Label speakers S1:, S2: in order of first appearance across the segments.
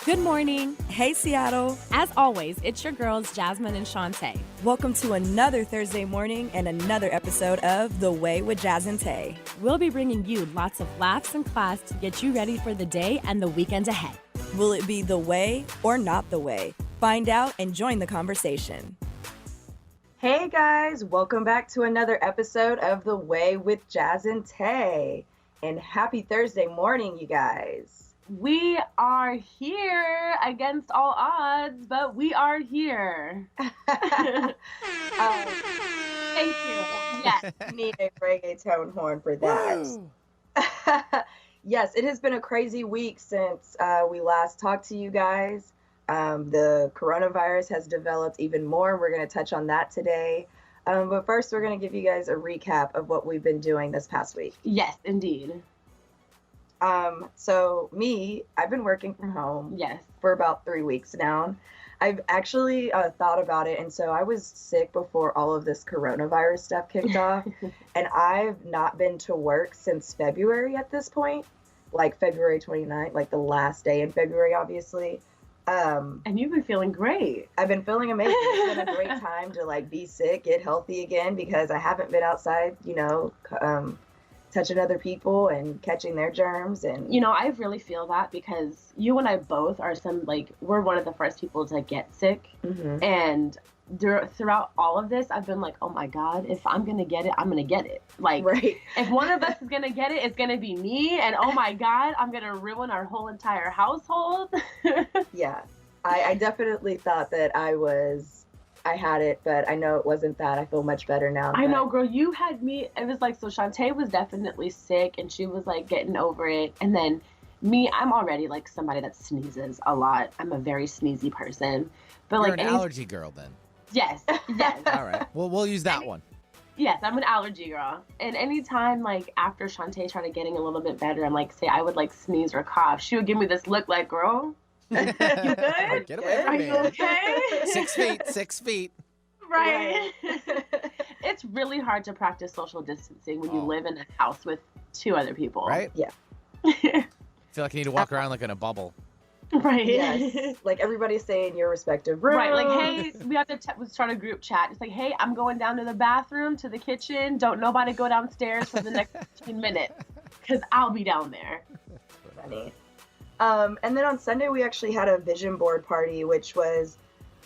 S1: Good morning.
S2: Hey, Seattle.
S1: As always, it's your girls, Jasmine and Shantae.
S2: Welcome to another Thursday morning and another episode of The Way with Jazz and Tae.
S1: We'll be bringing you lots of laughs and class to get you ready for the day and the weekend ahead.
S2: Will it be the way or not the way? Find out and join the conversation. Hey, guys. Welcome back to another episode of The Way with Jazz and Tae. And happy Thursday morning, you guys.
S3: We are here against all odds, but we are here.
S2: Thank
S3: you. Yes.
S2: Need a reggaeton horn for that. Yes, it has been a crazy week since we last talked to you guys. The coronavirus has developed even more. We're going to touch on that today. But first, we're going to give you guys a recap of what we've been doing this past week.
S3: Yes, indeed.
S2: So I've been working from home for about 3 weeks now. I've actually thought about it. And so I was sick before all of this coronavirus stuff kicked off. And I've not been to work since February at this point, like February 29th, like the last day in February, obviously.
S3: And you've been feeling great.
S2: I've been feeling amazing. It's been a great time to be sick, get healthy again, because I haven't been outside, touching other people and catching their germs. And
S3: I really feel that because you and I both are we're one of the first people to get sick.
S2: Mm-hmm.
S3: And throughout all of this, I've been like, oh my God, if I'm going to get it, I'm going to get it.
S2: Right.
S3: If one of us is going to get it, it's going to be me. And oh my God, I'm going to ruin our whole entire household.
S2: Yeah. I definitely thought that I had it, but I know it wasn't that. I feel much better now.
S3: I know, girl, you had me. It was so Shantae was definitely sick and she was getting over it. And then me, I'm already somebody that sneezes a lot. I'm a very sneezy person. But
S4: you're an allergy girl then.
S3: Yes.
S4: All right. Well, we'll use that one.
S3: Yes, I'm an allergy girl. And anytime after Shantae started getting a little bit better, I'm say I would sneeze or cough, she would give me this look girl, you good?
S4: Get away from
S3: Are
S4: me.
S3: you okay?
S4: 6 feet.
S3: Right. It's really hard to practice social distancing when you live in a house with two other people.
S4: Right?
S2: Yeah.
S4: I feel like I need to walk around in a bubble.
S3: Right.
S2: Yes. Everybody stay in your respective room.
S3: Right. Hey, we have to start a group chat. It's hey, I'm going down to the bathroom, to the kitchen. Don't nobody go downstairs for the next 15 minutes because I'll be down there.
S2: Funny. And then on Sunday, we actually had a vision board party, which was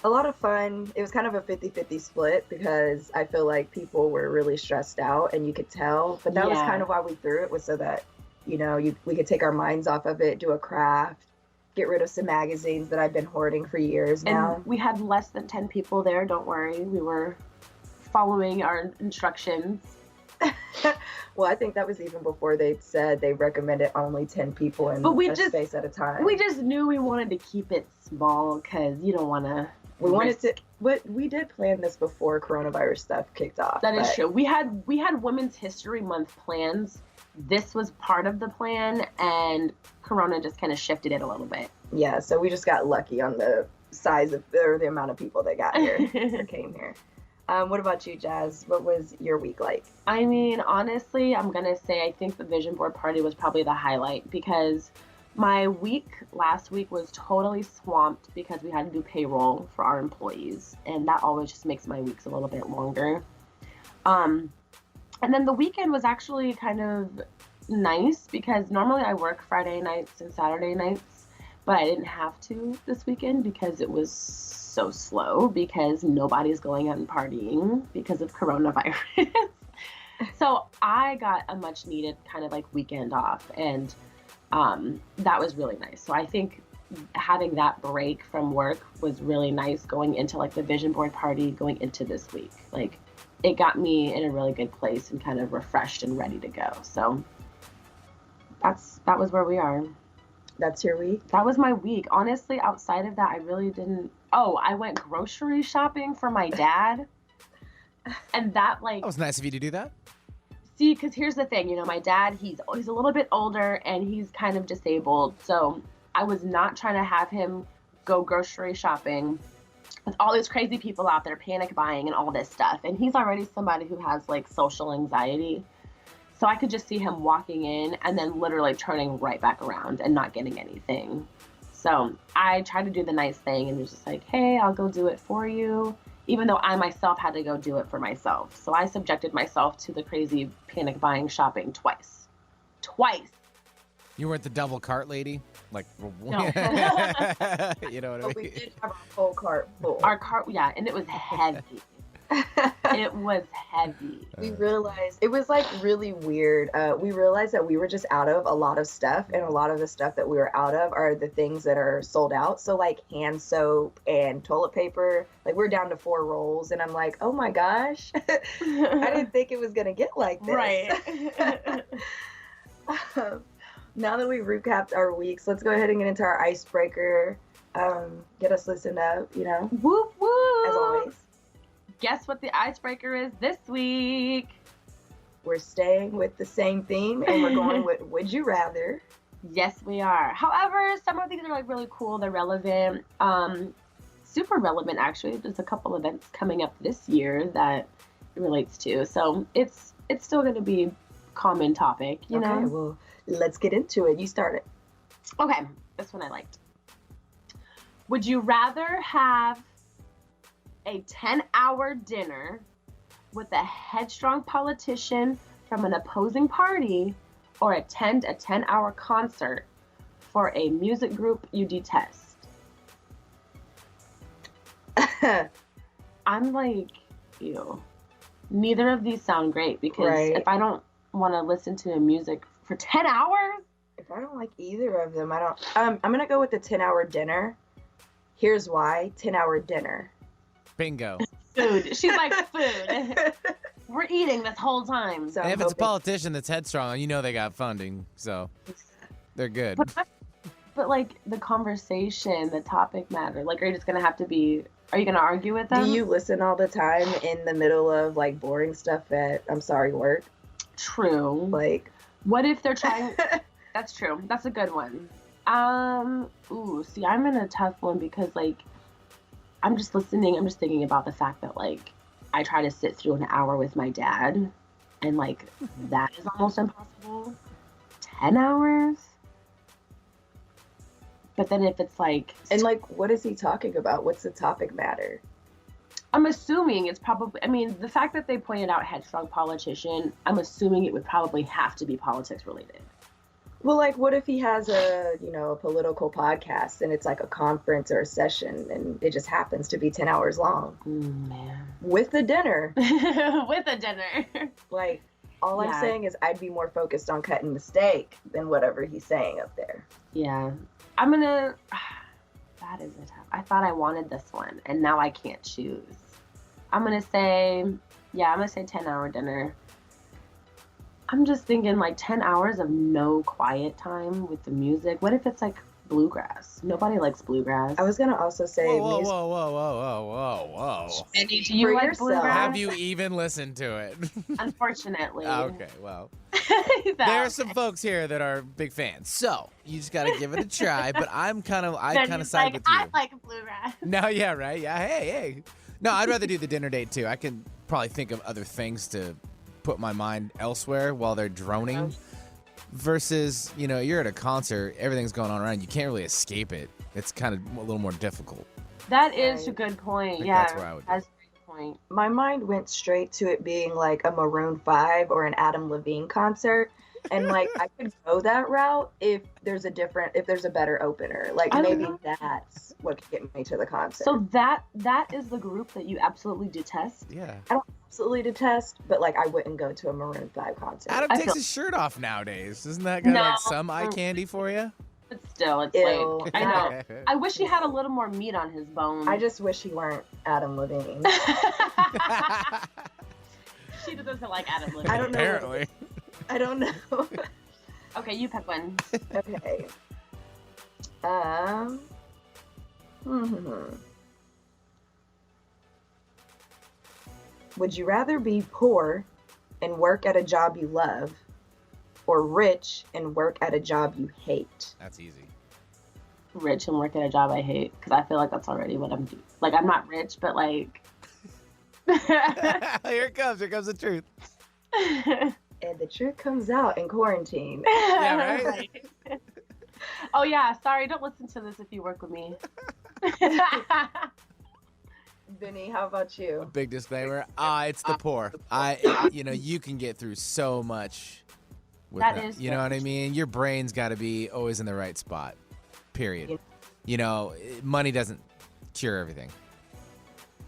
S2: a lot of fun. It was kind of a 50-50 split because I feel like people were really stressed out and you could tell. But that was kind of why we threw it, was so that, we could take our minds off of it, do a craft, get rid of some magazines that I've been hoarding for years now.
S3: And we had less than 10 people there. Don't worry. We were following our instructions.
S2: Well, I think that was even before they said they recommended only 10 people in a space at a time.
S3: We just knew we wanted to keep it small because you don't want to.
S2: But we did plan this before coronavirus stuff kicked off.
S3: That is true. We had Women's History Month plans. This was part of the plan, and Corona just kind of shifted it a little bit.
S2: Yeah, so we just got lucky on the size of or the amount of people that got here or came here. What about you, Jazz? What was your week like?
S3: I mean, honestly, I'm going to say I think the vision board party was probably the highlight because my last week was totally swamped because we had to do payroll for our employees, and that always just makes my weeks a little bit longer. And then the weekend was actually kind of nice because normally I work Friday nights and Saturday nights, but I didn't have to this weekend because it was so slow because nobody's going out and partying because of coronavirus. So I got a much needed kind of weekend off, and that was really nice. So I think having that break from work was really nice going into the vision board party going into this week. It got me in a really good place and kind of refreshed and ready to go. So that was where we are.
S2: That's your week?
S3: That was my week. Honestly, outside of that, I really didn't. Oh, I went grocery shopping for my dad. And that
S4: was nice of you to do that.
S3: See, because here's the thing, my dad, he's a little bit older and he's kind of disabled. So I was not trying to have him go grocery shopping with all these crazy people out there panic buying and all this stuff. And he's already somebody who has social anxiety. So I could just see him walking in and then literally turning right back around and not getting anything. So I tried to do the nice thing and was just like, hey, I'll go do it for you, even though I myself had to go do it for myself. So I subjected myself to the crazy panic buying shopping twice.
S4: You weren't the double cart lady? Like,
S3: No.
S4: you know what I
S2: But we
S4: mean?
S2: did have our whole cart full.
S3: Our cart, yeah, and it was heavy. It was heavy.
S2: We realized it was like really weird. We realized that we were just out of a lot of stuff, and a lot of the stuff that we were out of are the things that are sold out. So like hand soap and toilet paper, like we're down to 4 rolls, and I'm like, oh my gosh, I didn't think it was gonna get like this.
S3: Right.
S2: Now that we've recapped our weeks, let's go ahead and get into our icebreaker. Get us listened up, you know,
S3: Whoop whoop.
S2: as always.
S3: Guess what the icebreaker is this week?
S2: We're staying with the same theme, and we're going with Would You Rather.
S3: Yes, we are. However, some of these are like really cool. They're relevant. Super relevant, actually. There's a couple events coming up this year that it relates to. So it's still going to be common topic, you know?
S2: Okay, well, let's get into it. You start it.
S3: Okay, this one I liked. Would you rather have a 10-hour dinner with a headstrong politician from an opposing party or attend a 10-hour concert for a music group you detest? I'm like, ew. Neither of these sound great because
S2: Right.
S3: if I don't want to listen to music for 10 hours,
S2: If I don't like either of them, I don't. I'm gonna go with the 10-hour dinner. Here's why: 10-hour dinner.
S4: Bingo.
S3: food. She's like, food. We're eating this whole time.
S2: So
S4: And
S2: I'm
S4: if it's a
S2: hoping-
S4: politician that's headstrong, you know they got funding, so they're good.
S3: But like the conversation, the topic matter. Like, are you just gonna have to be? Are you gonna argue with them?
S2: Do you listen all the time in the middle of like boring stuff at work?
S3: True.
S2: Like,
S3: What if they're trying? That's true. That's a good one. See, I'm in a tough one because like, I'm just listening. I'm just thinking about the fact that like, I try to sit through an hour with my dad, and like, that is almost impossible. 10 hours. But then if it's like,
S2: and like, what is he talking about? What's the topic matter?
S3: I'm assuming it's probably, I mean, the fact that they pointed out headstrong politician, I'm assuming it would probably have to be politics related.
S2: Well, like, what if he has a political podcast and it's like a conference or a session and it just happens to be 10 hours long
S3: Man.
S2: with the dinner?
S3: With a dinner.
S2: Like, all
S3: Yeah.
S2: I'm saying is I'd be more focused on cutting the steak than whatever he's saying up there.
S3: Yeah. I'm gonna, that is a tough, I thought I wanted this one and now I can't choose. I'm gonna say 10-hour dinner. I'm just thinking like 10 hours of no quiet time with the music. What if it's like bluegrass? Nobody likes bluegrass.
S2: I was going to also say
S4: Whoa,
S2: music.
S4: whoa.
S3: Do you
S2: For
S3: like
S2: yourself.
S3: bluegrass?
S4: Have you even listened to it?
S3: Unfortunately.
S4: Okay, well.
S3: So-
S4: There are some folks here that are big fans, so you just gotta give it a try. But I
S3: Then
S4: kind of
S3: he's
S4: side
S3: like,
S4: with you.
S3: I like bluegrass.
S4: No, yeah, right, yeah, hey. No, I'd rather do the dinner date too. I can probably think of other things to put my mind elsewhere while they're droning. Versus, you're at a concert, everything's going on around, you can't really escape it. It's kind of a little more difficult.
S3: That is a
S2: Right.
S3: good point.
S4: think
S3: Yeah,
S4: that's where I would do
S3: that's a great point.
S2: My mind went straight to it being like a Maroon 5 or an Adam Levine concert. And like, I could go that route if there's a better opener. Like,
S3: I
S2: maybe
S3: love
S2: that's what could get me to the concert.
S3: So that is the group that you absolutely detest.
S4: Yeah.
S2: Absolutely detest, but like, I wouldn't go to a Maroon 5 concert.
S4: Adam
S3: I
S4: takes
S3: feel-
S4: his shirt off nowadays. Isn't that kind of
S3: No.
S4: like some eye candy for you?
S3: But still, it's
S2: Ew.
S3: like, I know. I wish he had a little more meat on his bones.
S2: I just wish he weren't Adam Levine.
S3: She doesn't like Adam Levine.
S2: I don't know.
S4: Apparently.
S2: I don't know.
S3: Okay, you pick one.
S2: Okay. Would you rather be poor and work at a job you love, or rich and work at a job you hate?
S4: That's easy.
S3: Rich and work at a job I hate because I feel like that's already what I'm doing. Like, I'm not rich, but like.
S4: Here it comes. Here comes the truth.
S2: And the truth comes out in quarantine.
S4: Yeah, right?
S3: Oh yeah, sorry, don't listen to this if you work with me.
S2: Vinny, how about you?
S4: Big disclaimer. It's the poor. You can get through so much with
S3: That
S4: that.
S3: is
S4: You know what I
S3: true.
S4: mean? Your brain's got to be always in the right spot. Period. Money doesn't cure everything.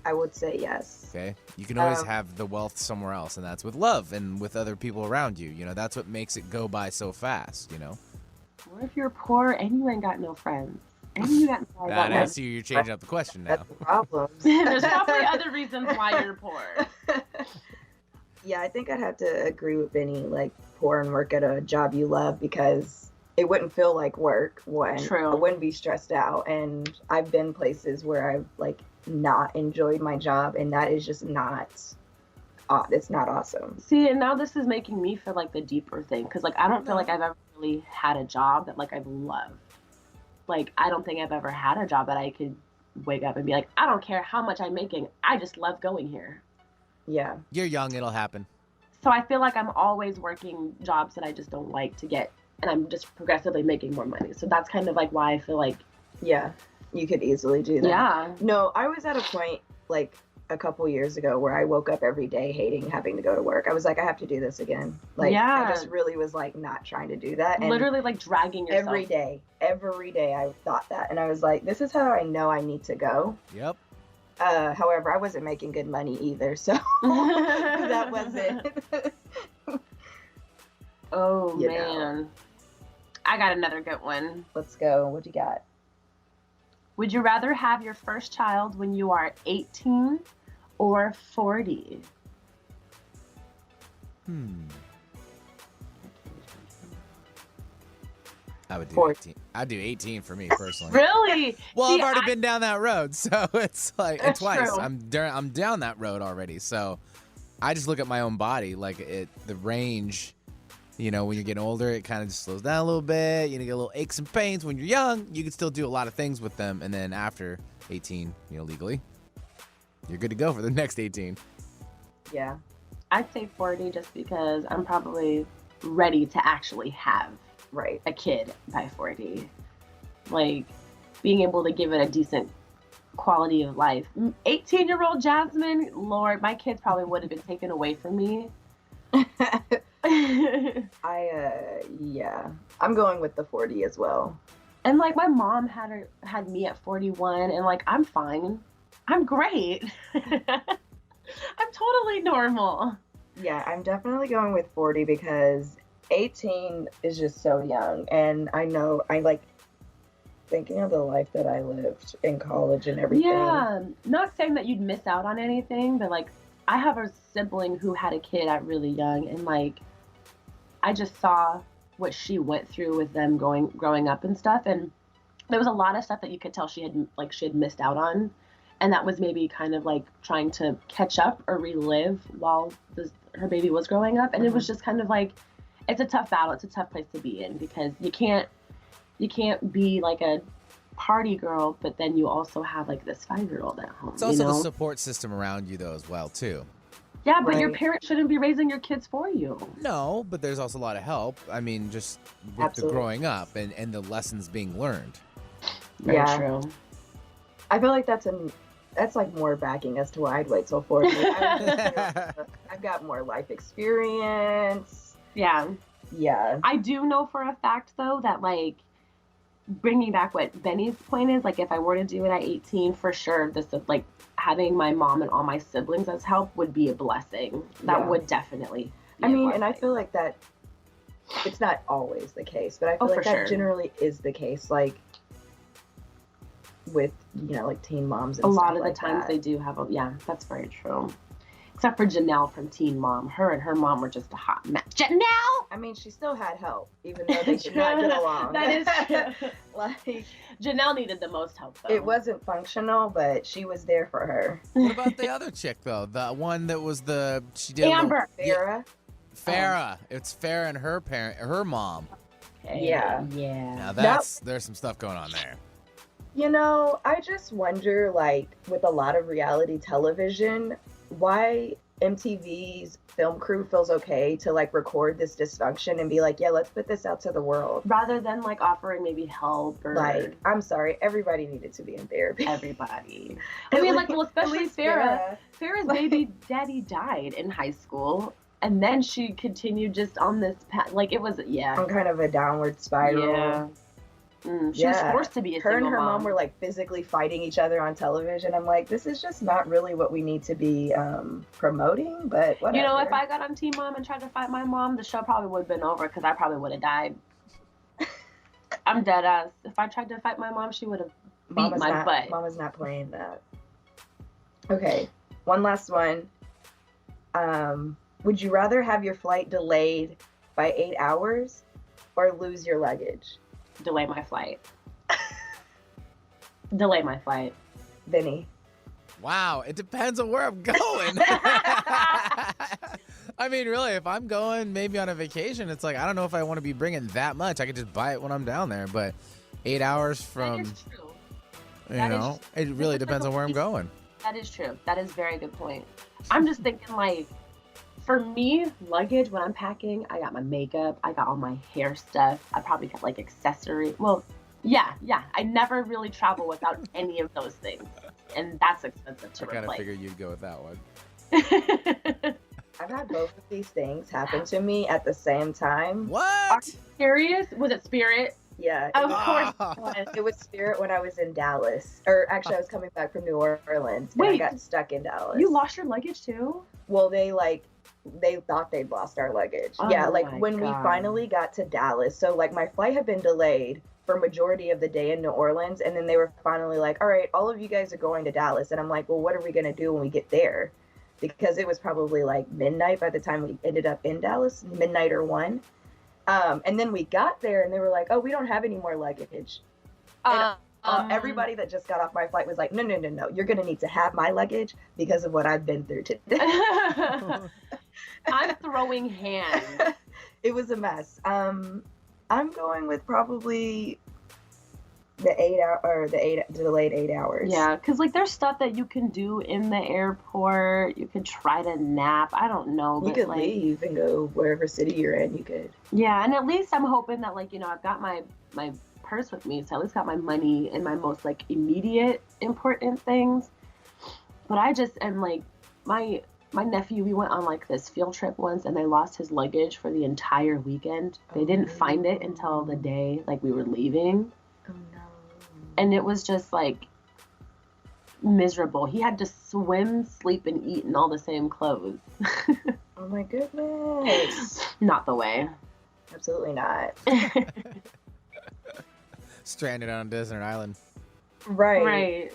S2: I would say yes.
S4: Okay? You can always have the wealth somewhere else, and that's with love and with other people around you. That's what makes it go by so fast,
S3: What if you're poor and you ain't got no friends? And you got
S4: You're changing up the question now.
S2: That's the problem.
S3: There's probably other reasons why you're poor.
S2: Yeah, I think I'd have to agree with Vinny, like poor and work at a job you love, because it wouldn't feel like work.
S3: True.
S2: I wouldn't be stressed out. And I've been places where I've like not enjoyed my job, and that is just not it's not awesome.
S3: See, and now this is making me feel like the deeper thing, because like I don't feel like I've ever really had a job that like I've loved. Like I don't think I've ever had a job that I could wake up and be like, I don't care how much I'm making, I just love going here.
S2: Yeah.
S4: You're young, it'll happen.
S3: So I feel like I'm always working jobs that I just don't like to get, and I'm just progressively making more money. So that's kind of like why I feel like,
S2: Yeah, you could easily do that.
S3: yeah.
S2: No, I was at a point like a couple years ago where I woke up every day hating having to go to work. I was like, I have to do this again. Like,
S3: Yeah.
S2: I just really was like not trying to do that. And
S3: Literally like dragging yourself.
S2: every day I thought that. And I was like, this is how I know I need to go.
S4: Yep.
S2: However, I wasn't making good money either. So that wasn't.
S3: Oh,
S2: You
S3: man.
S2: know.
S3: I got another good one.
S2: Let's go. What you got?
S3: Would you rather have your first child when you are 18 or 40?
S4: I would do
S2: 40.
S4: 18. I'd do 18 for me personally.
S3: Really?
S4: Well,
S3: See,
S4: I've already been down that road, so it's like
S3: That's
S4: twice.
S3: true.
S4: I'm down that road already. So I just look at my own body, like the range. When you're getting older, it kind of just slows down a little bit. You get a little aches and pains. When you're young, you can still do a lot of things with them, and then after 18, legally, you're good to go for the next 18.
S2: Yeah.
S3: I'd say 40 just because I'm probably ready to actually have
S2: Right.
S3: a kid by 40. Like, being able to give it a decent quality of life. 18-year-old Jasmine, Lord, my kids probably would have been taken away from me.
S2: Yeah. I'm going with the 40 as well.
S3: And like my mom had me at 41, and like I'm fine. I'm great. I'm totally normal.
S2: Yeah, I'm definitely going with 40 because 18 is just so young. And I know I like thinking of the life that I lived in college and everything.
S3: Yeah, not saying that you'd miss out on anything, but like I have a sibling who had a kid at really young, and like I just saw what she went through with them growing up and stuff, and there was a lot of stuff that you could tell she had missed out on, and that was maybe kind of like trying to catch up or relive while her baby was growing up, and it was just kind of like, it's a tough battle, it's a tough place to be in, because you can't be like a party girl, but then you also have like this 5-year-old at home.
S4: It's also the support system around you though as well too.
S3: Yeah, but your
S2: Right.
S3: parents shouldn't be raising your kids for you.
S4: No, but there's also a lot of help. I mean, just with
S2: Absolutely.
S4: the growing up and the lessons being learned.
S3: Very
S2: Yeah.
S3: true.
S2: I feel like that's like more backing as to why I'd wait till 40. I've got more life experience.
S3: Yeah.
S2: Yeah.
S3: I do know for a fact, though, that, like, bringing back what Benny's point is, like, if I were to do it at 18, for sure, like, having my mom and all my siblings as help would be a blessing. That
S2: Yeah.
S3: would definitely be
S2: I
S3: a
S2: mean, and I
S3: blessing.
S2: feel like that it's not always the case, but I feel
S3: Oh,
S2: like
S3: for
S2: that
S3: sure.
S2: generally is the case, like with, like teen moms and
S3: A
S2: stuff
S3: lot of the
S2: like
S3: times
S2: that.
S3: they do have yeah, that's very true. Except for Janelle from Teen Mom. Her and her mom were just a hot match. Janelle!
S2: I mean, she still had help, even though they did not get along.
S3: That is true.
S2: Like,
S3: Janelle needed the most help, though.
S2: it wasn't functional, but she was there for her.
S4: What about the other chick though? The one that was she did
S3: Amber.
S2: Farrah.
S4: Farrah. It's Farrah and her mom.
S3: Okay.
S2: Yeah.
S3: Yeah.
S4: Now there's some stuff going on there.
S2: I just wonder, like, with a lot of reality television, why MTV's film crew feels okay to like record this dysfunction and be like, yeah, let's put this out to the world.
S3: Rather than like offering maybe help or
S2: Like, I'm sorry, everybody needed to be in therapy.
S3: everybody. I mean, like, well, especially Farrah. Farrah's baby daddy died in high school, and then she continued just on this path. Like, it was,
S2: on kind of a downward spiral.
S3: Yeah. She was forced to be a
S2: Her
S3: single
S2: and her mom
S3: mom
S2: were like physically fighting each other on television. I'm like, this is just not really what we need to be promoting, but whatever.
S3: You know, if I got on Team Mom and tried to fight my mom, the show probably would have been over because I probably would have died. I'm dead ass. If I tried to fight my mom, she would have beat my butt.
S2: Mama's not playing that. Okay, one last one. Would you rather have your flight delayed by 8 hours or lose your luggage?
S3: Delay my flight. Delay my flight.
S2: Vinny.
S4: Wow, it depends on where I'm going. I mean, really, if I'm going maybe on a vacation, it's like, I don't know if I want to be bringing that much. I could just buy it when I'm down there. But 8 hours from,
S3: That is true.
S4: you know, it really depends on where I'm going.
S3: That is true. That is a very good point. I'm just thinking, like, for me, luggage, when I'm packing, I got my makeup, I got all my hair stuff, I probably got, like, accessories. Well, yeah. I never really travel without any of those things. And that's expensive to
S4: I kind of
S3: replace.
S4: figured you'd go with that one.
S2: I've had both of these things happen to me at the same time.
S4: What?
S3: Serious? Was it Spirit?
S2: Yeah.
S3: Of course.
S4: Ah.
S2: It was Spirit when I was in Dallas. Or actually, I was coming back from New Orleans. And I
S3: Wait.
S2: got stuck in Dallas.
S3: You lost your luggage too?
S2: Well, they thought they'd lost our luggage.
S3: Oh
S2: Yeah, like
S3: my
S2: when we
S3: God.
S2: finally got to Dallas. So like my flight had been delayed for majority of the day in New Orleans, and then they were finally like, all right, all of you guys are going to Dallas. And I'm like, well, what are we gonna do when we get there? Because it was probably like midnight by the time we ended up in Dallas, midnight or 1. And then we got there and they were like, oh, we don't have any more luggage. Everybody that just got off my flight was like, no, you're going to need to have my luggage because of what I've been through today.
S3: I'm throwing hands.
S2: It was a mess. I'm going with probably the delayed 8 hours.
S3: Yeah, because like there's stuff that you can do in the airport. You could try to nap. I don't know.
S2: You
S3: But
S2: could
S3: like,
S2: leave and go wherever city you're in. You could.
S3: yeah, and at least I'm hoping that like, you know, I've got my purse with me, so I at least got my money and my most like immediate important things. But I just am like my nephew, we went on like this field trip once and they lost his luggage for the entire weekend. They didn't find it until the day like we were leaving.
S2: Oh no.
S3: And it was just like miserable. He had to swim, sleep, and eat in all the same clothes.
S2: Oh my goodness.
S3: Not the way.
S2: Absolutely not.
S4: Stranded on a desert island.
S2: Right.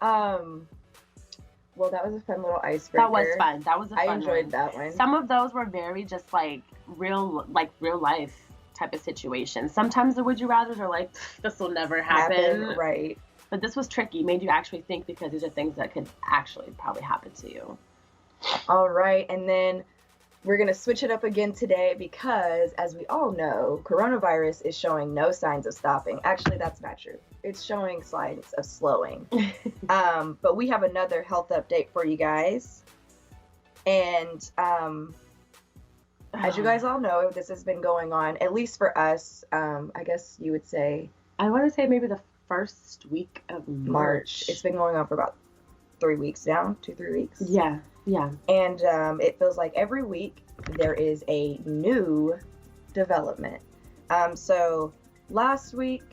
S2: Well, that was a fun little icebreaker.
S3: That was fun. That was a fun
S2: I enjoyed
S3: one.
S2: that one.
S3: Some of those were very just like real life type of situations. Sometimes the would you rathers are like, this will never happen.
S2: Right.
S3: But this was tricky, made you actually think because these are things that could actually probably happen to you.
S2: All right. And then we're going to switch it up again today because, as we all know, coronavirus is showing no signs of stopping. Actually, that's not true. It's showing signs of slowing. But we have another health update for you guys. And as you guys all know, this has been going on, at least for us, I guess you would say
S3: I want to say maybe the first week of March.
S2: It's been going on for about 3 weeks now, 2-3 weeks.
S3: Yeah.
S2: And it feels like every week there is a new development. So last week,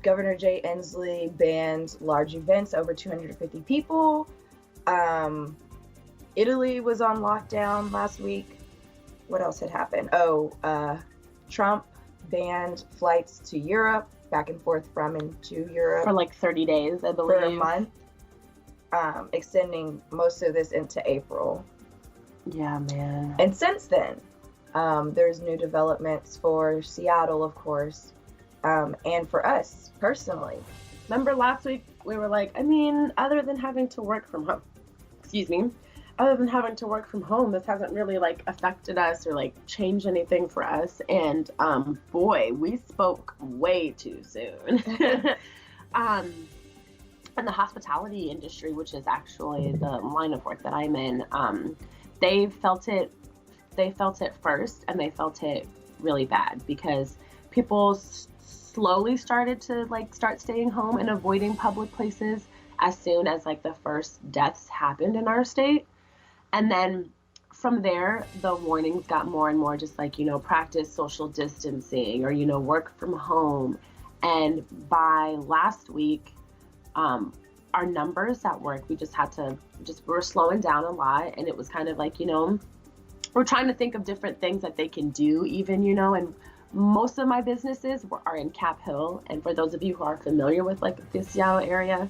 S2: Governor Jay Inslee banned large events over 250 people. Italy was on lockdown last week. What else had happened? Trump banned flights to Europe, back and forth from and to Europe.
S3: For like 30 days, I believe.
S2: For a month. Extending most of this into April.
S3: Yeah, man.
S2: And since then, there's new developments for Seattle, of course, and for us personally.
S3: Remember last week we were like, I mean, other than having to work from home, other than having to work from home, this hasn't really like affected us or like changed anything for us. And boy, we spoke way too soon. in the hospitality industry, which is actually the line of work that I'm in, they felt it. They felt it first, and they felt it really bad because people slowly started to start staying home and avoiding public places as soon as the first deaths happened in our state. And then from there, the warnings got more and more just practice social distancing or, work from home. And by last week, our numbers at work, we we're slowing down a lot. And it was kind of we're trying to think of different things that they can do even, and most of my businesses are in Cap Hill. And for those of you who are familiar with the Seattle area,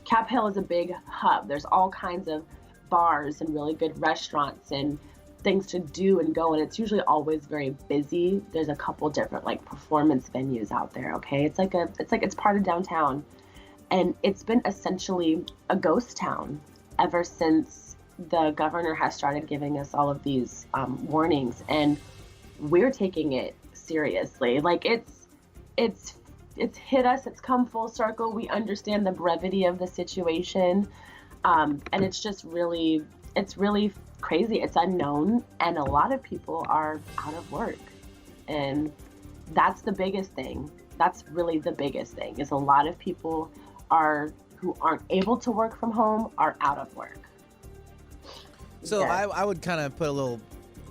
S3: Cap Hill is a big hub. There's all kinds of bars and really good restaurants and things to do and go, and it's usually always very busy. There's a couple different performance venues out there. Okay, it's part of downtown, and it's been essentially a ghost town ever since the governor has started giving us all of these warnings, and we're taking it seriously. It's hit us. It's come full circle. We understand the brevity of the situation. And it's just really crazy. It's unknown. And a lot of people are out of work. And that's the biggest thing. That's really the biggest thing is a lot of people who aren't able to work from home are out of work.
S4: So yeah. I would kind of put a little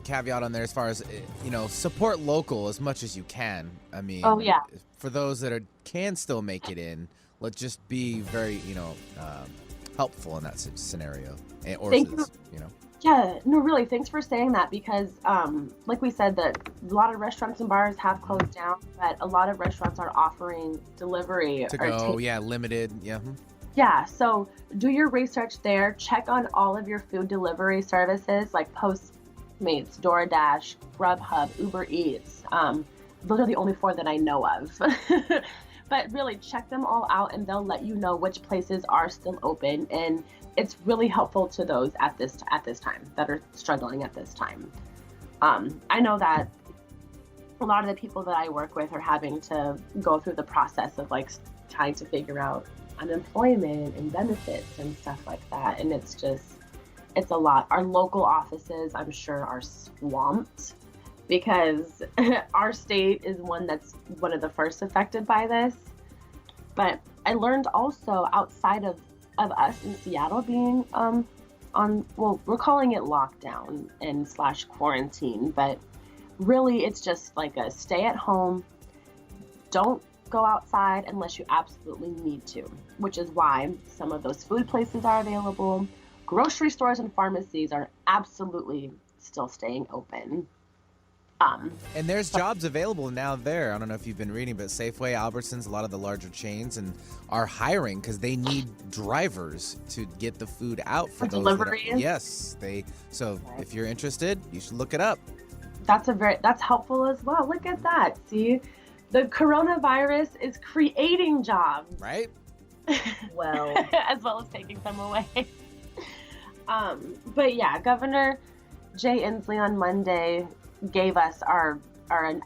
S4: caveat on there as far as, support local as much as you can. I mean,
S3: oh, yeah.
S4: For those that can still make it in, let's just be very, helpful in that scenario.
S3: Thank you. Yeah, no, really, thanks for saying that because, like we said, that a lot of restaurants and bars have closed down, but a lot of restaurants are offering delivery.
S4: To go, limited, yeah.
S3: Yeah, so do your research there. Check on all of your food delivery services like Postmates, DoorDash, Grubhub, Uber Eats. Those are the only 4 that I know of. But really, check them all out, and they'll let you know which places are still open. And it's really helpful to those at this time that are struggling at this time. I know that a lot of the people that I work with are having to go through the process of trying to figure out unemployment and benefits and stuff like that. And it's a lot. Our local offices, I'm sure, are swamped because our state is one that's one of the first affected by this. But I learned also outside of us in Seattle being we're calling it lockdown and / quarantine, but really it's just a stay at home, don't go outside unless you absolutely need to, which is why some of those food places are available. Grocery stores and pharmacies are absolutely still staying open.
S4: And there's jobs available now there. I don't know if you've been reading, but Safeway, Albertsons, a lot of the larger chains are hiring because they need drivers to get the food out for those
S3: deliveries.
S4: Yes, so if you're interested, you should look it up.
S3: That's helpful as well. Look at that. See, the coronavirus is creating jobs.
S4: Right?
S2: Well,
S3: as well as taking them away. But yeah, Governor Jay Inslee on Monday gave us our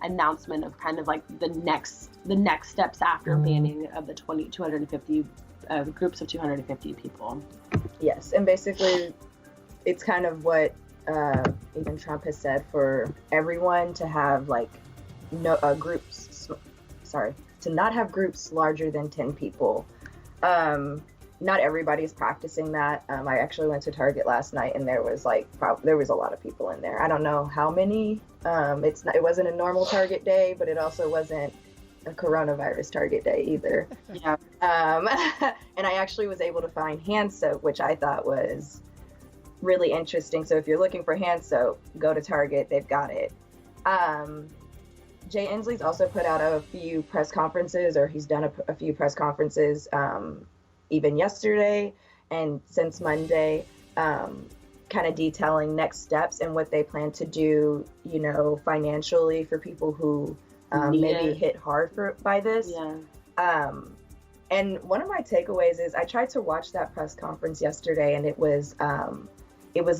S3: announcement of kind of the next steps after banning of the 250 groups of 250 people.
S2: Yes, and basically it's kind of what even Trump has said for everyone to have no groups. Sorry, to not have groups larger than 10 people. Not everybody's practicing that. I actually went to Target last night, and there was there was a lot of people in there. I don't know how many. It wasn't a normal Target day, but it also wasn't a coronavirus Target day either.
S3: Yeah.
S2: And I actually was able to find hand soap, which I thought was really interesting. So if you're looking for hand soap, go to Target. They've got it. Jay Inslee's also put out a few press conferences, or he's done a few press conferences even yesterday and since Monday, kind of detailing next steps and what they plan to do, financially for people who maybe hit hard by this.
S3: Yeah.
S2: And one of my takeaways is I tried to watch that press conference yesterday, and it was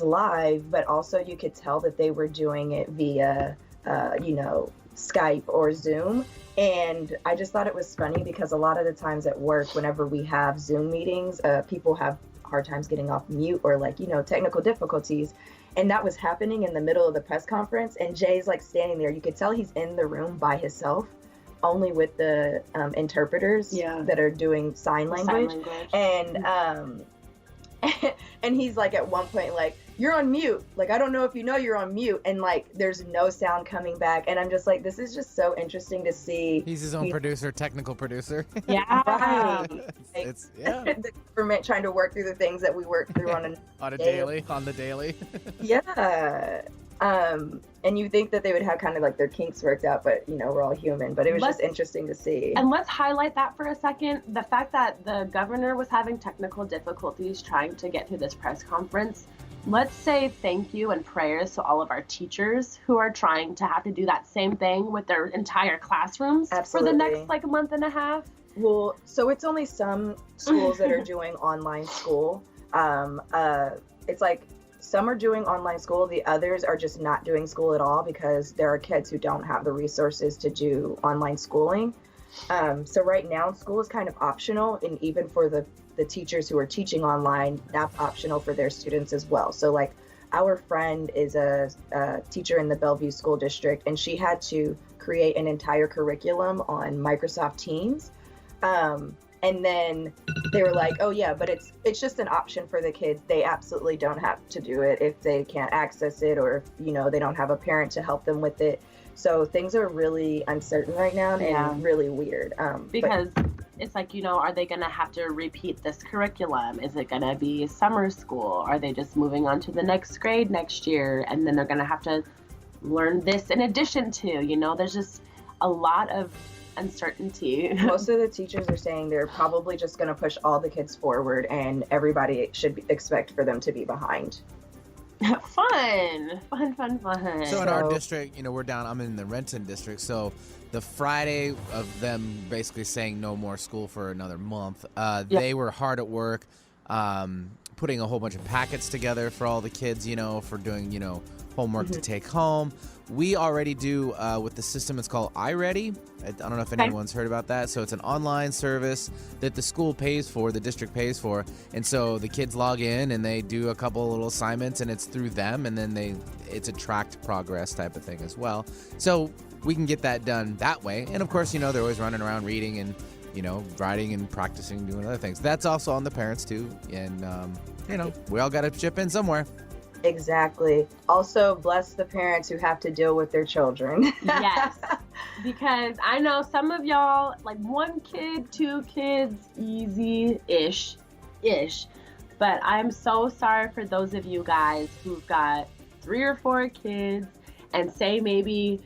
S2: live, but also you could tell that they were doing it via, Skype or Zoom. And I just thought it was funny because a lot of the times at work, whenever we have Zoom meetings, people have hard times getting off mute or like, technical difficulties. And that was happening in the middle of the press conference. And Jay's like standing there. You could tell he's in the room by himself, only with the interpreters that are doing sign language. And and he's like at one point like, you're on mute. Like, I don't know if you know you're on mute. And like, there's no sound coming back. And I'm just like, this is just so interesting to see.
S4: He's his own producer, technical producer.
S3: Yeah.
S2: Right.
S4: It's
S2: The government trying to work through the things that we work through on
S4: on the daily.
S2: Yeah. And you think that they would have kind of like their kinks worked out, but we're all human. But it was just interesting to see.
S3: And let's highlight that for a second. The fact that the governor was having technical difficulties trying to get through this press conference. Let's say thank you and prayers to all of our teachers who are trying to have to do that same thing with their entire classrooms for the next like month and a half.
S2: Well, so it's only some schools that are doing online school. It's like some are doing online school. The others are just not doing school at all because there are kids who don't have the resources to do online schooling. So right now school is kind of optional, and even for the teachers who are teaching online, that's optional for their students as well. So like our friend is a teacher in the Bellevue School District, and she had to create an entire curriculum on Microsoft Teams. And then they were like, oh yeah, but it's just an option for the kids. They absolutely don't have to do it if they can't access it, or if, they don't have a parent to help them with it. So things are really uncertain right now and really weird.
S3: Because it's like, are they going to have to repeat this curriculum? Is it going to be summer school? Are they just moving on to the next grade next year? And then they're going to have to learn this in addition to, there's just a lot of uncertainty.
S2: Most of the teachers are saying they're probably just going to push all the kids forward, and everybody should expect for them to be behind.
S3: Fun.
S4: So in our district, I'm in the Renton district, so the Friday of them basically saying no more school for another month, they were hard at work putting a whole bunch of packets together for all the kids, for doing, homework to take home. We already do with the system. It's called iReady. I don't know if anyone's heard about that. So it's an online service that the school pays for, the district pays for. And so the kids log in and they do a couple little assignments, and it's through them. And then it's a tracked progress type of thing as well. So we can get that done that way. And of course, they're always running around reading and, writing and practicing, doing other things. That's also on the parents too. And, we all got to chip in somewhere.
S2: Exactly. Also, bless the parents who have to deal with their children.
S3: Yes. Because I know some of y'all, like 1 kid, 2 kids, easy-ish. But I'm so sorry for those of you guys who've got 3 or 4 kids, and say maybe,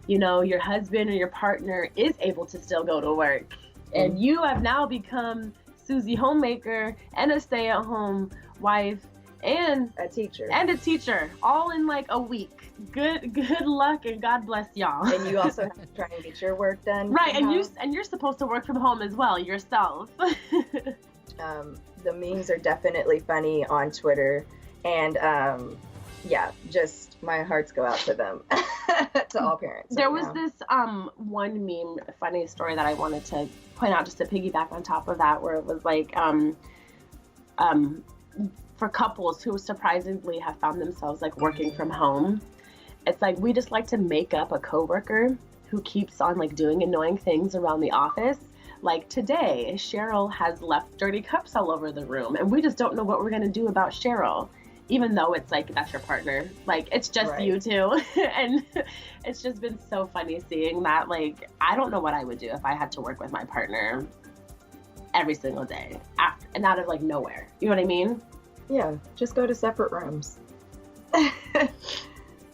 S3: your husband or your partner is able to still go to work. And you have now become Susie Homemaker and a stay-at-home wife. And
S2: a teacher
S3: all in like a week. Good luck, and God bless y'all.
S2: And you also have to try and get your work done,
S3: right? And you're supposed to work from home as well yourself.
S2: The memes are definitely funny on Twitter, and just my hearts go out to them. To all parents.
S3: There was this one meme, funny story that I wanted to point out just to piggyback on top of that, where it was like for couples who surprisingly have found themselves like working from home. It's like, we just like to make up a coworker who keeps on like doing annoying things around the office. Like today, Cheryl has left dirty cups all over the room, and we just don't know what we're gonna do about Cheryl, even though it's like, that's your partner. Like, it's just you two. And it's just been so funny seeing that. Like, I don't know what I would do if I had to work with my partner every single day and out of like nowhere. You know what I mean?
S2: Yeah, just go to separate rooms.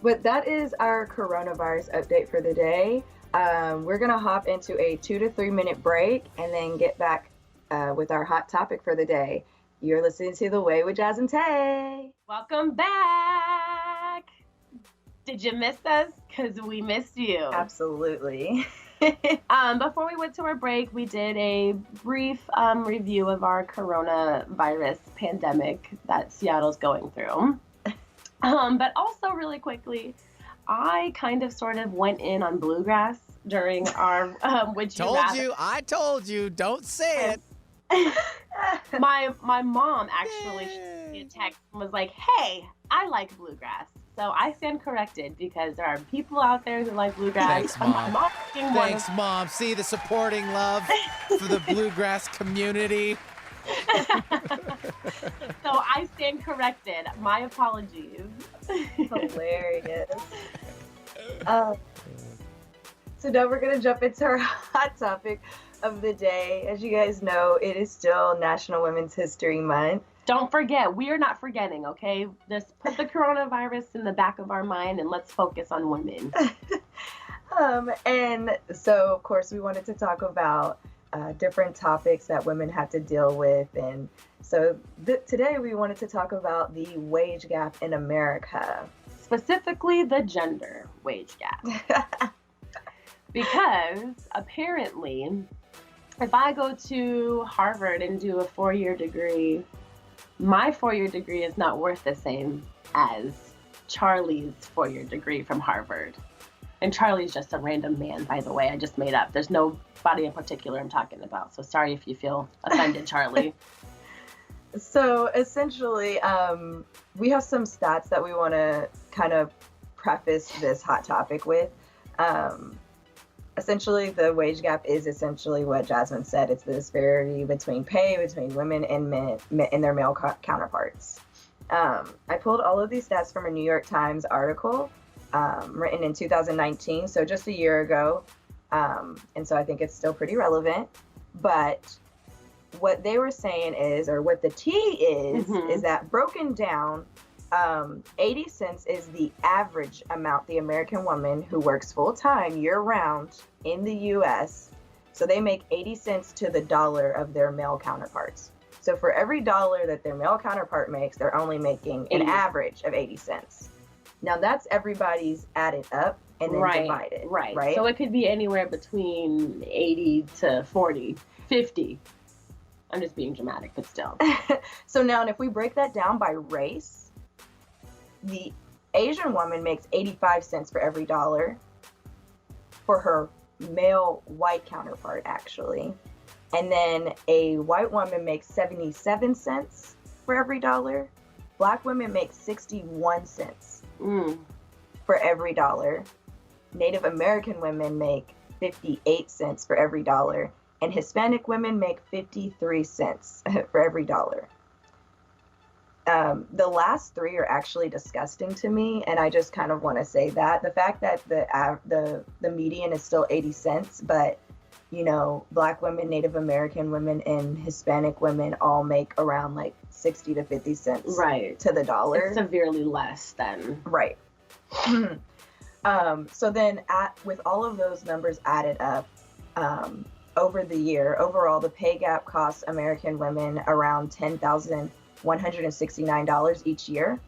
S2: But that is our coronavirus update for the day. We're going to hop into a 2 to 3 minute break and then get back with our hot topic for the day. You're listening to The Way with Jazz and Tae.
S3: Welcome back. Did you miss us? Because we missed you.
S2: Absolutely.
S3: Before we went to our break, we did a brief review of our coronavirus pandemic that Seattle's going through. But also really quickly, I kind of sort of went in on bluegrass during our Would You Rather.
S4: I told you, don't say it.
S3: My mom actually sent me a text and was like, "Hey, I like bluegrass." So I stand corrected because there are people out there who like bluegrass.
S4: Thanks, Mom.
S3: Thanks,
S4: Mom. See the supporting love for the bluegrass community.
S3: So I stand corrected. My apologies.
S2: Hilarious. So now we're going to jump into our hot topic of the day. As you guys know, it is still National Women's History Month.
S3: Don't forget, we are not forgetting, okay? Just put the coronavirus in the back of our mind and let's focus on women.
S2: And so, of course, we wanted to talk about different topics that women have to deal with. And so today we wanted to talk about the wage gap in America.
S3: Specifically, the gender wage gap. Because apparently, if I go to Harvard and do a 4-year degree, my 4-year degree is not worth the same as Charlie's 4-year degree from Harvard. And Charlie's just a random man, by the way, I just made up. There's nobody in particular I'm talking about. So sorry if you feel offended, Charlie.
S2: So essentially, we have some stats that we want to kind of preface this hot topic with. Essentially, the wage gap is essentially what Jasmine said. It's the disparity between pay between women and men and their male counterparts. I pulled all of these stats from a New York Times article written in 2019, so just a year ago. And so I think it's still pretty relevant. But what they were saying is, or what the T is that broken down, 80 cents is the average amount the American woman who works full-time year-round in the U.S., so they make 80 cents to the dollar of their male counterparts. So for every dollar that their male counterpart makes, they're only making an average of 80 cents. Now that's everybody's added up and then divided. Right.
S3: So it could be anywhere between 80 to 40, 50. I'm just being dramatic, but still.
S2: So now if we break that down by race, the Asian woman makes 85 cents for every dollar for her male white counterpart, actually. And then a white woman makes 77 cents for every dollar. Black women make 61 cents for every dollar. Native American women make 58 cents for every dollar. And Hispanic women make 53 cents for every dollar. The last three are actually disgusting to me, and I just kind of want to say that the fact that the median is still 80 cents, but you know, Black women, Native American women, and Hispanic women all make around like 60 to 50 cents to the dollar.
S3: It's severely less than
S2: So then, with all of those numbers added up, over the year, overall, the pay gap costs American women around $10,169 each year.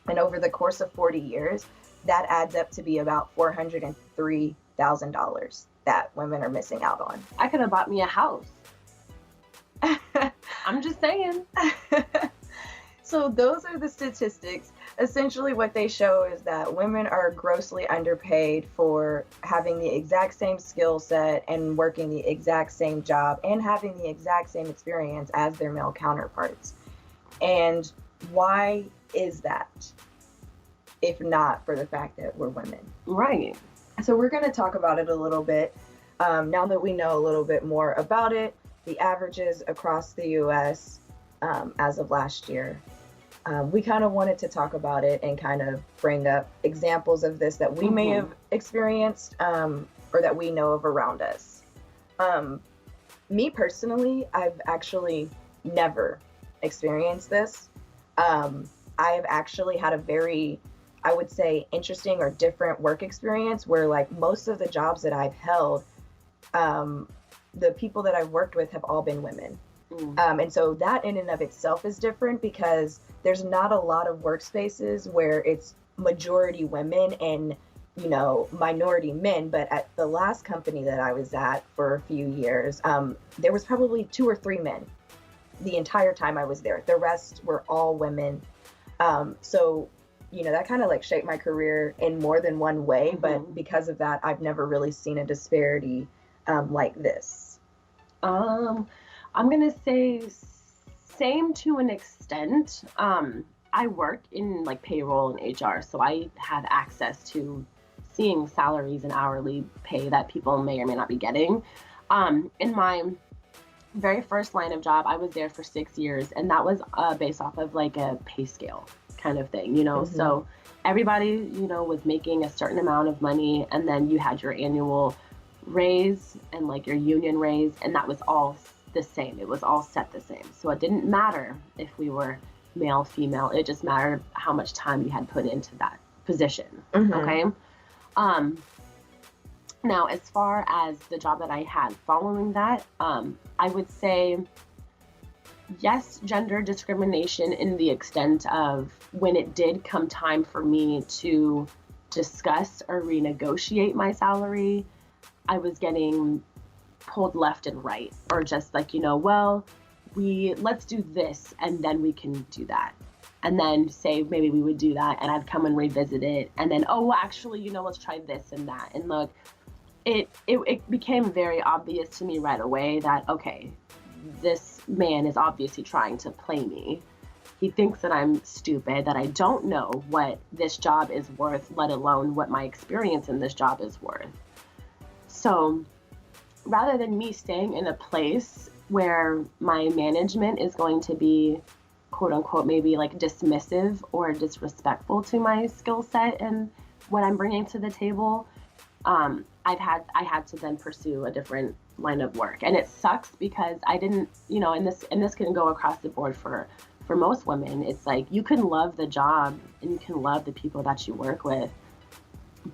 S2: And over the course of 40 years, that adds up to be about $403,000 that women are missing out on.
S3: I could have bought me a house. I'm just saying.
S2: So those are the statistics. Essentially what they show is that women are grossly underpaid for having the exact same skill set and working the exact same job and having the exact same experience as their male counterparts. And why is that, if not for the fact that we're women?
S3: Right.
S2: So we're going to talk about it a little bit. Now that we know a little bit more about it, the averages across the U.S. As of last year, we kind of wanted to talk about it and kind of bring up examples of this that we may have experienced or that we know of around us. Me personally, I've actually never experienced this. I have actually had a very, I would say, interesting or different work experience where, like, most of the jobs that I've held, the people that I've worked with have all been women. And so that in and of itself is different because there's not a lot of workspaces where it's majority women and, you know, minority men. But at the last company that I was at for a few years, there was probably 2 or 3 men the entire time I was there. The rest were all women. So that kind of like shaped my career in more than one way. But because of that, I've never really seen a disparity like this.
S3: I'm gonna say same to an extent. I work in like payroll and HR, so I have access to seeing salaries and hourly pay that people may or may not be getting. In my very first line of job, I was there for 6 years, and that was based off of like a pay scale kind of thing, So everybody, was making a certain amount of money, and then you had your annual raise and like your union raise, and that was all the same. It was all set the same. So it didn't matter if we were male, female. It just mattered how much time you had put into that position. Okay. Now, as far as the job that I had following that, I would say yes, gender discrimination in the extent of when it did come time for me to discuss or renegotiate my salary, I was getting pulled left and right, or just like, let's do this and then we can do that. And then say maybe we would do that, and I'd come and revisit it, and then, actually, let's try this and that. And look, it became very obvious to me right away that, okay, this man is obviously trying to play me. He thinks that I'm stupid, that I don't know what this job is worth, let alone what my experience in this job is worth. So rather than me staying in a place where my management is going to be, quote unquote, maybe like dismissive or disrespectful to my skill set and what I'm bringing to the table, I had to then pursue a different line of work. And it sucks because I didn't, and this can go across the board for most women. It's like, you can love the job and you can love the people that you work with,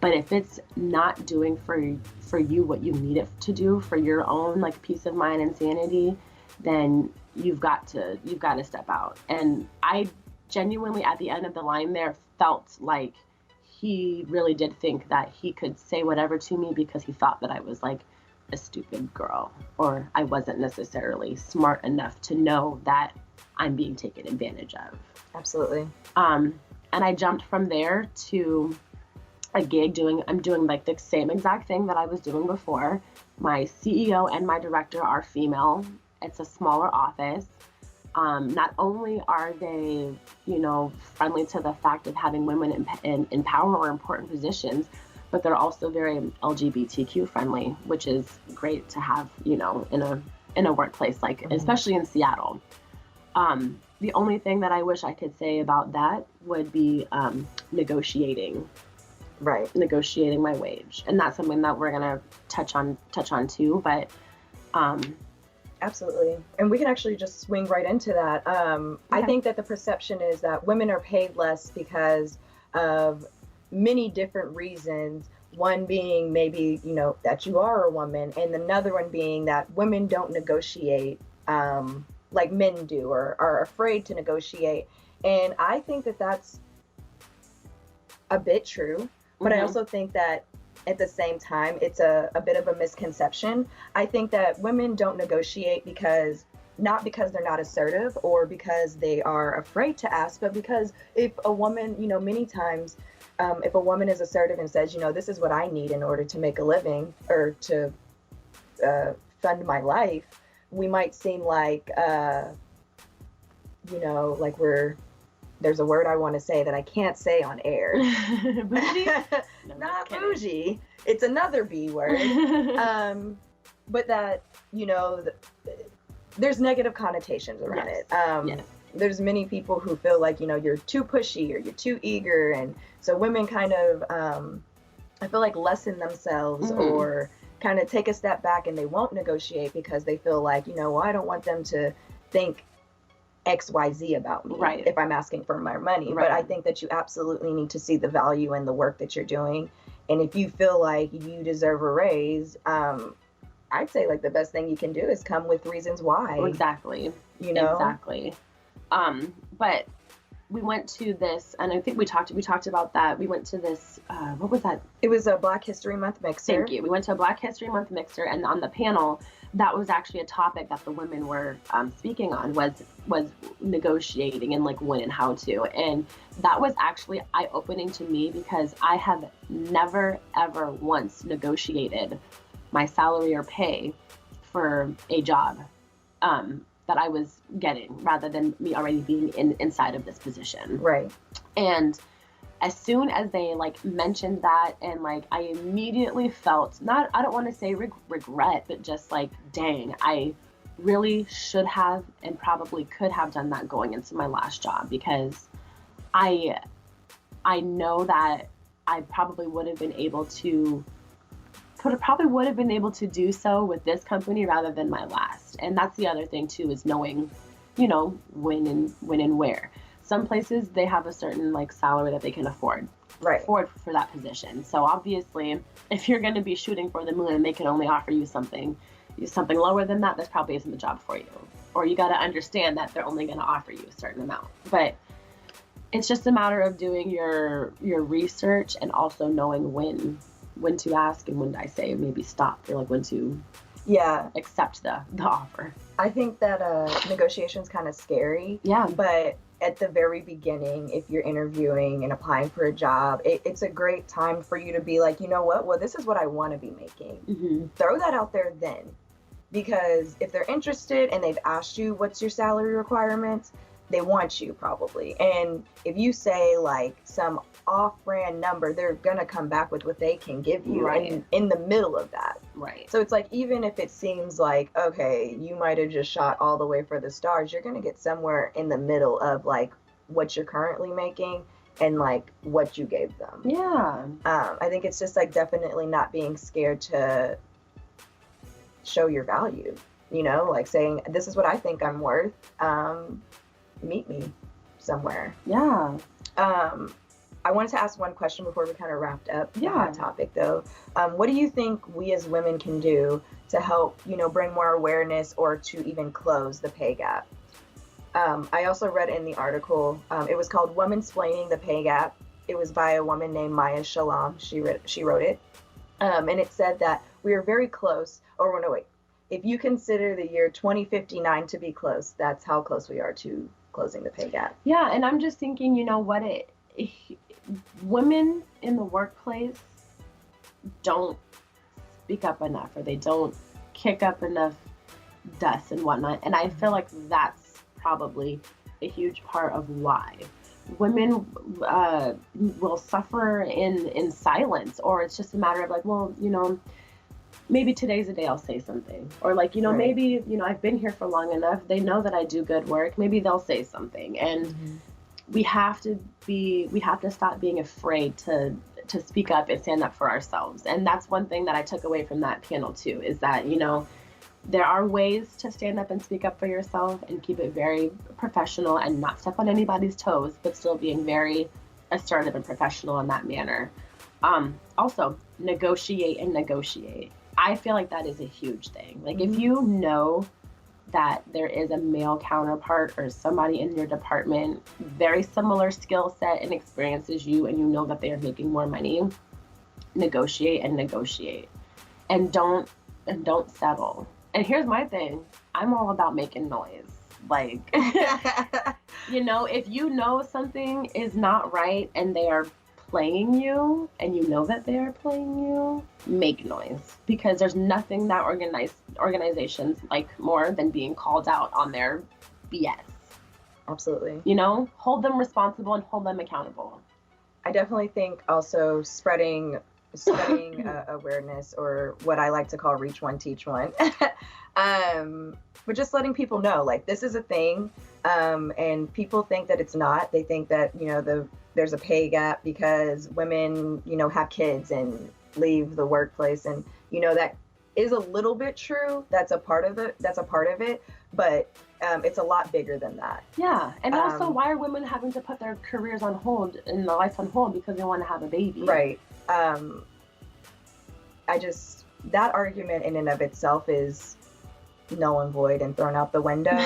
S3: but if it's not doing for you what you need it to do for your own like peace of mind and sanity, then you've got to step out. And I genuinely, at the end of the line there, felt like he really did think that he could say whatever to me because he thought that I was like a stupid girl, or I wasn't necessarily smart enough to know that I'm being taken advantage of.
S2: Absolutely.
S3: And I jumped from there to a gig I'm doing like the same exact thing that I was doing before. My CEO and my director are female. It's a smaller office. Not only are they, friendly to the fact of having women in power or important positions, but they're also very LGBTQ friendly, which is great to have, in a workplace like, especially in Seattle. The only thing that I wish I could say about that would be negotiating my wage, and that's something that we're gonna touch on too. But
S2: absolutely, and we can actually just swing right into that. I think that the perception is that women are paid less because of many different reasons. One being maybe that you are a woman, and another one being that women don't negotiate like men do, or are afraid to negotiate. And I think that that's a bit true, but I also think that at the same time, it's a bit of a misconception. I think that women don't negotiate not because they're not assertive or because they are afraid to ask, but because if a woman, many times, if a woman is assertive and says, this is what I need in order to make a living or to fund my life, we might seem like, like there's a word I want to say that I can't say on air.
S3: Bougie? No,
S2: not bougie. It's another B word. But that, there's negative connotations around it.
S3: Yes.
S2: There's many people who feel like, you're too pushy or you're too eager. And so women kind of, I feel like lessen themselves or kind of take a step back, and they won't negotiate because they feel like, well, I don't want them to think XYZ about me if I'm asking for my money. But I think that you absolutely need to see the value in the work that you're doing. And if you feel like you deserve a raise, I'd say like the best thing you can do is come with reasons why.
S3: Exactly. Exactly. But we went to this, and I think we talked about that. We went to this, what was that?
S2: It was a Black History Month mixer.
S3: Thank you. We went to a Black History Month mixer, and on the panel, that was actually a topic that the women were speaking on, was negotiating and like when and how to. And that was actually eye-opening to me, because I have never, ever once negotiated my salary or pay for a job that I was getting, rather than me already being inside of this position.
S2: Right.
S3: And as soon as they like mentioned that, and like I immediately felt, not, I don't want to say regret, but just like, dang, I really should have and probably could have done that going into my last job, because I know that I probably would have been able to do so with this company rather than my last. And that's the other thing too, is knowing, you know, when and where. Some places, they have a certain like salary that they can afford for that position. So obviously, if you're going to be shooting for the moon and they can only offer you something lower than that, this probably isn't the job for you. Or you got to understand that they're only going to offer you a certain amount. But it's just a matter of doing your research, and also knowing when to ask and when I say maybe stop, or like when to accept the offer.
S2: I think that negotiation's kind of scary.
S3: Yeah.
S2: But at the very beginning, if you're interviewing and applying for a job, it's a great time for you to be like, you know what? Well, this is what I want to be making.
S3: Mm-hmm.
S2: Throw that out there then. Because if they're interested and they've asked you what's your salary requirements, they want you probably. And if you say like some off-brand number, they're gonna come back with what they can give you in the middle of that.
S3: Right.
S2: So it's like, even if it seems like, okay, you might have just shot all the way for the stars, you're gonna get somewhere in the middle of like what you're currently making and like what you gave them.
S3: Yeah.
S2: I think it's just like definitely not being scared to show your value, you know, like saying, this is what I think I'm worth. Meet me somewhere.
S3: Yeah.
S2: I wanted to ask one question before we kind of wrapped up the hot topic though. What do you think we as women can do to help, you know, bring more awareness or to even close the pay gap? I also read in the article, it was called Womansplaining the Pay Gap. It was by a woman named Maya Shalom. She wrote it. And it said that we are very close, or no, wait. If you consider the year 2059 to be close, that's how close we are to closing the pay gap.
S3: Yeah, and I'm just thinking, you know what, women in the workplace don't speak up enough, or they don't kick up enough dust and whatnot. And I feel like that's probably a huge part of why women will suffer in silence, or it's just a matter of like, well, you know, maybe today's the day I'll say something, or like, you know, maybe, you know, I've been here for long enough. They know that I do good work. Maybe they'll say something. And we have to stop being afraid to speak up and stand up for ourselves. And that's one thing that I took away from that panel too, is that, you know, there are ways to stand up and speak up for yourself and keep it very professional and not step on anybody's toes, but still being very assertive and professional in that manner. Also, negotiate. I feel like that is a huge thing. Like, if you know that there is a male counterpart or somebody in your department, very similar skill set and experience as you, and you know that they are making more money, negotiate. And don't settle. And here's my thing. I'm all about making noise. Like, you know, if you know something is not right and they are playing you, and you know that they are playing you, make noise, because there's nothing that organizations like more than being called out on their BS.
S2: Absolutely.
S3: You know, hold them responsible and hold them accountable.
S2: I definitely think also spreading awareness, or what I like to call reach one, teach one. But just letting people know, like, this is a thing, and people think that it's not. They think that, you know, there's a pay gap because women, you know, have kids and leave the workplace, and, you know, that is a little bit true. That's a part of it. But it's a lot bigger than that.
S3: Yeah. And also, why are women having to put their careers on hold and their life on hold because they want to have a baby?
S2: Right. That argument in and of itself is null and void and thrown out the window.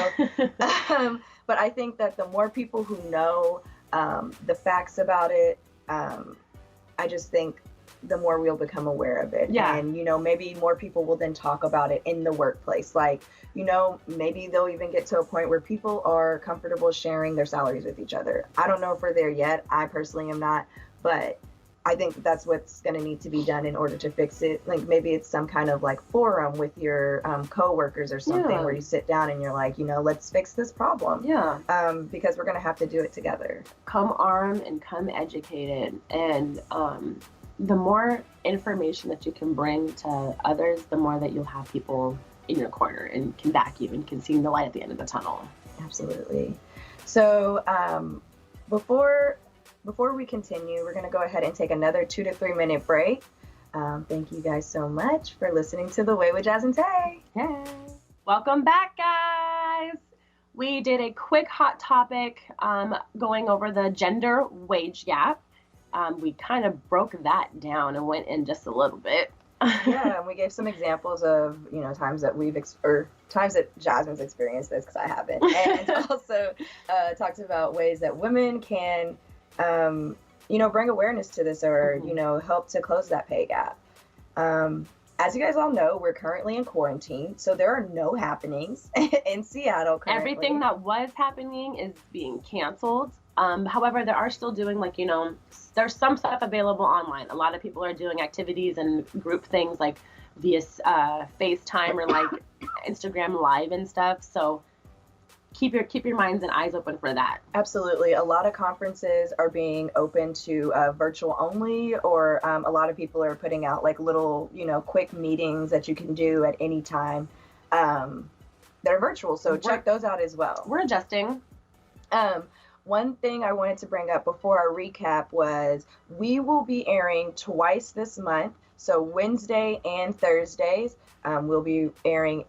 S2: But I think that the more people who know the facts about it. I just think the more we'll become aware of it.
S3: Yeah.
S2: And, maybe more people will then talk about it in the workplace. Like, maybe they'll even get to a point where people are comfortable sharing their salaries with each other. I don't know if we're there yet. I personally am not, but I think that's what's going to need to be done in order to fix it. Like maybe it's some kind of like forum with your coworkers or something where you sit down and you're like, let's fix this problem.
S3: Yeah.
S2: Because we're going to have to do it together.
S3: Come armed and come educated. And the more information that you can bring to others, the more that you'll have people in your corner and can back you and can see the light at the end of the tunnel.
S2: Absolutely. So before we continue, we're going to go ahead and take another 2 to 3 minute break. Thank you guys so much for listening to The Way with Jazz and Tae.
S3: Yay. Welcome back, guys. We did a quick hot topic going over the gender wage gap. We kind of broke that down and went in just a little bit.
S2: Yeah, and we gave some examples of, times that Jasmine's experienced this, because I haven't. And also talked about ways that women can bring awareness to this or, help to close that pay gap. As you guys all know, we're currently in quarantine, so there are no happenings in Seattle currently.
S3: Everything that was happening is being canceled. However, they are still doing there's some stuff available online. A lot of people are doing activities and group things like via FaceTime or like Instagram Live and stuff. So keep your minds and eyes open for that.
S2: Absolutely. A lot of conferences are being open to virtual only, or a lot of people are putting out like little, quick meetings that you can do at any time that are virtual. So check those out as well.
S3: We're adjusting.
S2: One thing I wanted to bring up before our recap was we will be airing twice this month. So Wednesday and Thursdays. We'll be airing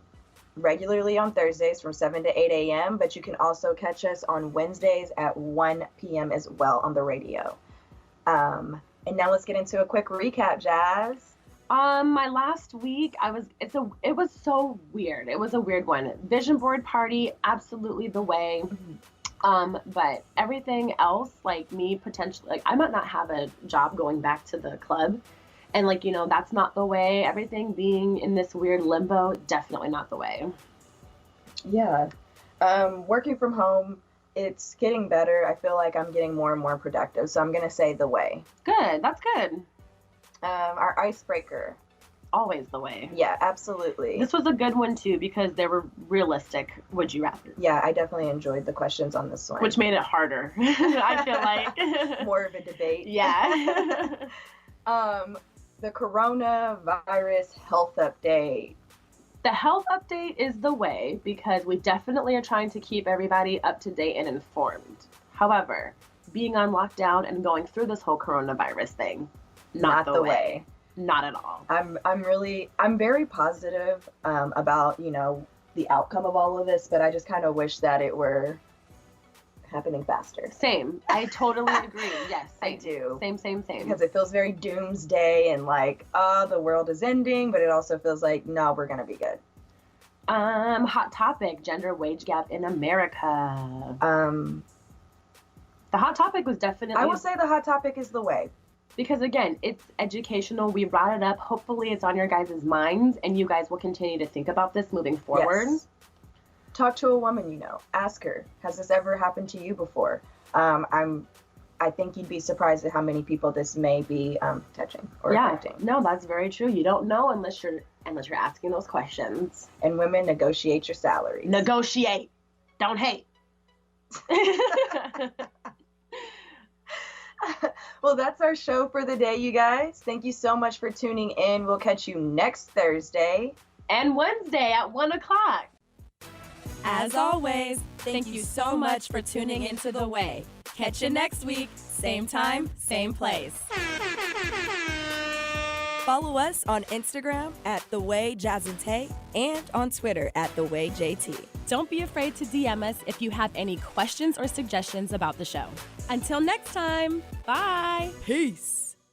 S2: regularly on Thursdays from 7 to 8 a.m., but you can also catch us on Wednesdays at 1 p.m. as well on the radio. And now let's get into a quick recap, Jazz.
S3: My last week, it was so weird. It was a weird one. Vision board party, absolutely the way. But everything else, like me potentially, I might not have a job going back to the club. And that's not the way. Everything being in this weird limbo, definitely not the way.
S2: Yeah. Working from home, it's getting better. I feel like I'm getting more and more productive. So I'm going to say the way.
S3: Good. That's good.
S2: Our icebreaker.
S3: Always the way.
S2: Yeah, absolutely.
S3: This was a good one too because they were realistic. Would you rather?
S2: Yeah, I definitely enjoyed the questions on this one.
S3: Which made it harder. I feel like.
S2: More of a debate.
S3: Yeah.
S2: The coronavirus health update.
S3: The health update is the way because we definitely are trying to keep everybody up to date and informed. However, being on lockdown and going through this whole coronavirus thing, not the way. Not at all.
S2: I'm very positive about, the outcome of all of this, but I just kind of wish that it were happening faster.
S3: Same. I totally agree. Yes,
S2: I do.
S3: Same.
S2: Because it feels very doomsday and like, the world is ending, but it also feels like, no, we're going to be good.
S3: Hot topic, gender wage gap in America. The hot topic was definitely...
S2: I will say the hot topic is the way.
S3: Because again, it's educational. We brought it up. Hopefully it's on your guys' minds and you guys will continue to think about this moving forward. Yes.
S2: Talk to a woman Ask her, has this ever happened to you before? I think you'd be surprised at how many people this may be touching or affecting.
S3: No, that's very true. You don't know unless you're asking those questions.
S2: And women, negotiate your salaries.
S3: Negotiate. Don't hate.
S2: Well, that's our show for the day, you guys. Thank you so much for tuning in. We'll catch you next Thursday.
S3: And Wednesday at 1 o'clock.
S1: As always, thank you so much for tuning into The Way. Catch you next week, same time, same place. Follow us on Instagram at The Way Jazz and Tae and on Twitter at The Way JT. Don't be afraid to DM us if you have any questions or suggestions about the show. Until next time, bye. Peace.